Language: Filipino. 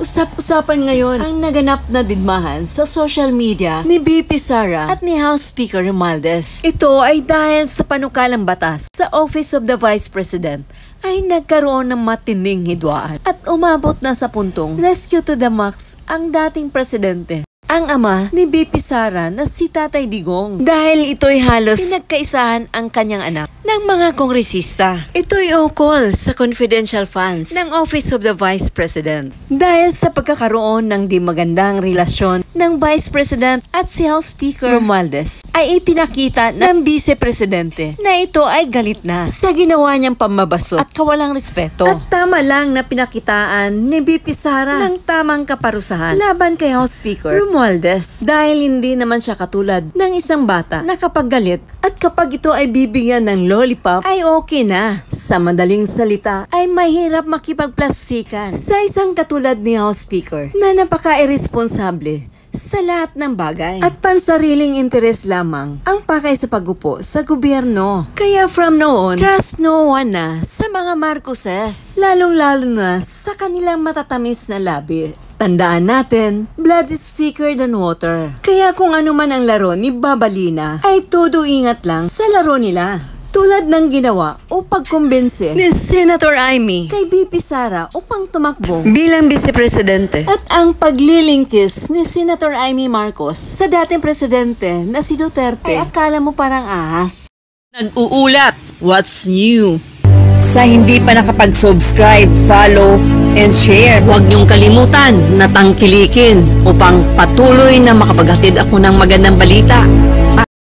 Usap-usapan ngayon ang naganap na digmahan sa social media ni VP Sara at ni House Speaker Romualdez. Ito ay dahil sa panukalang batas sa Office of the Vice President ay nagkaroon ng matinding hidwaan at umabot na sa puntong rescue to the max ang dating presidente, ang ama ni VP Sara na si Tatay Digong, dahil ito'y halos pinagkaisahan ang kanyang anak ng mga kongresista. Ito'y ukol sa confidential funds ng Office of the Vice President dahil sa pagkakaroon ng di magandang relasyon ng Vice President at si House Speaker Romualdez ay ipinakita ng Vice Presidente na ito ay galit na sa ginawa niyang pamabasot at kawalang respeto. At tama lang na pinakitaan ni VP Sara ng tamang kaparusahan laban kay House Speaker Romualdez dahil hindi naman siya katulad ng isang bata na kapag galit at kapag ito ay bibigyan ng lollipop ay okay na. Sa madaling salita ay mahirap makipagplastikan sa isang katulad ni House Speaker na napaka-irresponsable sa lahat ng bagay at pansariling interes lamang ang pakay sa pagupo sa gobyerno. Kaya from now on, trust no one na sa mga Marcoses, lalong-lalo na sa kanilang matatamis na labi. Tandaan natin, blood is thicker than water. Kaya kung ano man ang laro ni Babalina, ay todo ingat lang sa laro nila. Tulad ng ginawa o pagkumbinse ni Senator Amy kay VP Sara upang tumakbo bilang Vice Presidente. At ang paglilingkis ni Senator Amy Marcos sa dating presidente na si Duterte ay akala mo parang ahas. Nag-uulat, what's new? Sa hindi pa nakapag-subscribe, follow, and share, huwag niyong kalimutan na tangkilikin upang patuloy na makapaghatid ako ng magandang balita.